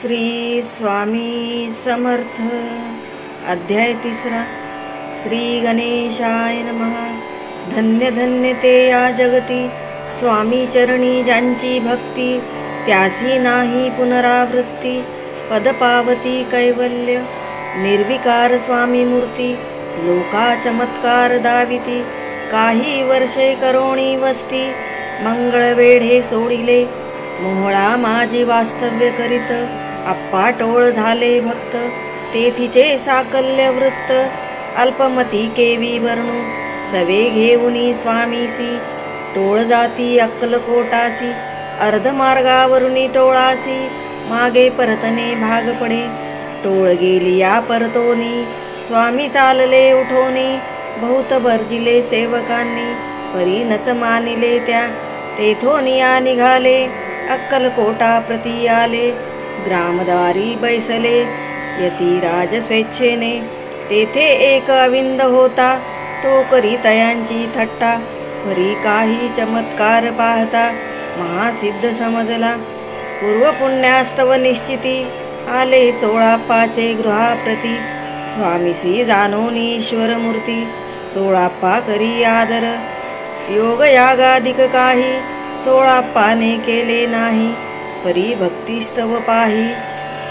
श्री स्वामी समर्थ। अध्याय 3। श्री गणेशाय नमः। धन्य धन्य ते या जगती, स्वामी चरणी ज्यांची भक्ती, त्यासी नाही पुनरावृत्ती, पद पावती कैवल्य। निर्विकार स्वामी मूर्ती, लोका चमत्कार दाविती, काही वर्षे करोणी वस्ती, मंगळ वेढे सोडिले, मोहळा माझे वास्तव्य करीत, आप्पा टोळ झाले भक्त, तेथीचे साकल्य वृत्त, अल्पमती केवी वर्णू, सवे घेऊनी स्वामीसी, टोळ जाती अक्कलकोटासी, अर्धमार्गावरुनी टोळासी, मागे परतने भाग पडे, टोळ गेली या परतोनी, स्वामी चालले उठोनी, बहुत बर्जिले सेवकांनी, परी नच मानिले त्या, तेथोनिया निघाले, अक्कलकोटा प्रती आले, ग्रामदारी बैसले, यतिराज स्वेच्छेने, तेथे एक अविंद होता, तो करी तयांची थट्टा, परी काही चमत्कार पाहता, महासिद्ध समजला, पूर्व पुण्यास्तव निश्चिती, आले चोळाप्पाचे गृहाप्रती, स्वामीसी जाणोनी ईश्वर मूर्ती, चोळाप्पा करी आदर, योग यागादिक काही, चोळाप्पाने केले नाही, परी भक्तिस्तव पाही,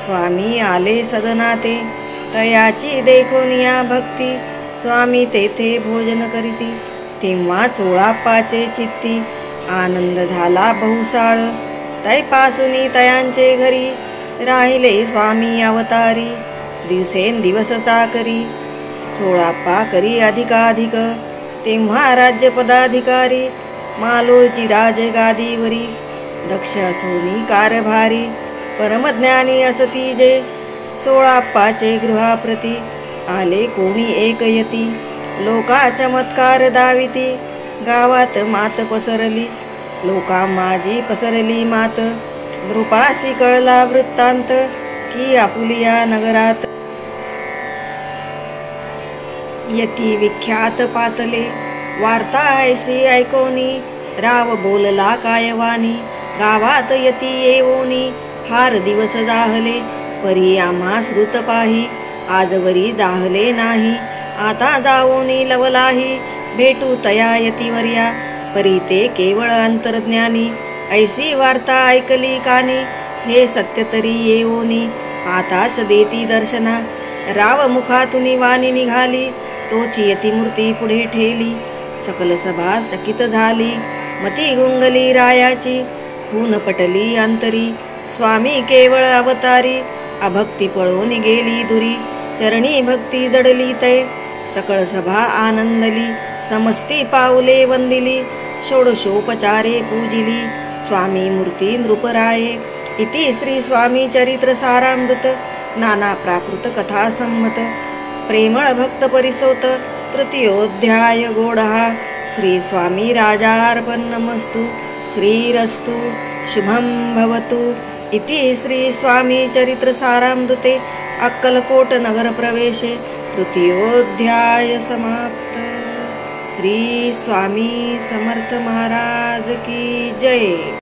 स्वामी आले सदनाते, तयाची देखोनिया भक्ती, स्वामी तेथे भोजन करीती, तेव्हा चोळाप्पाचे चित्ती, आनंद झाला बहुसाळ, तैपासुनी तयांचे घरी, राहिले स्वामी अवतारी, दिवसेंदिवस चाकरी, चोळाप्पा करी अधिकाधिक, तेव्हा राज्य पदाधिकारी, मालोची राजगादीवरी, दक्ष असोनी कारभारी, परमज्ञानी असती जे, चोळाप्पाचे गृहाप्रती, आले कोणी एक यती, लोका चमत्कार दाविती, गावात मात पसरली, लोका माझी पसरली मात, नृपासी कळला वृत्तांत, की आपुलिया नगरात, यती विख्यात पातले, वार्ता ऐसी ऐकोनी, राव बोलला कायवानी, गावात यती येवोनी, फार दिवस जाहले, परी आम्हा श्रुत पाही, आजवरी जाहले नाही, आता जावोनी लवलाही, भेटू तया यतिवर्या, परी ते केवळ अंतर्ज्ञानी, ऐसी वार्ता ऐकली कानी, हे सत्य तरी येवोनी, आताच देती दर्शना, राव मुखातुनी वाणी निघाली, तोची यतिमूर्ती पुढे ठेली, सकल सभा चकित झाली, मती गुंगली रायाची, खून पटली अंतरी, स्वामी केवळ अवतारी, अभक्ती पळून गेली दुरी, चरणी भक्ती जडली तै, सकळ सभा आनंदली, समस्ती पाऊले वंदिली, षोडशोपचारे पूजिली, स्वामी मूर्ती नृपराये, इति श्री स्वामी चरित्र सारामृत, नाना प्राकृत कथा संमत, प्रेमळ भक्त परिसोत, तृतीयोध्याय गोडहा, श्री स्वामी राजार्पणमस्तु, श्रीरस्तु, शुभं भवतु। इति श्री स्वामी चरित्र सारामृते अक्कलकोट नगर प्रवेशे तृतीयोध्याय समाप्त। श्री स्वामी समर्थ महाराज की जय।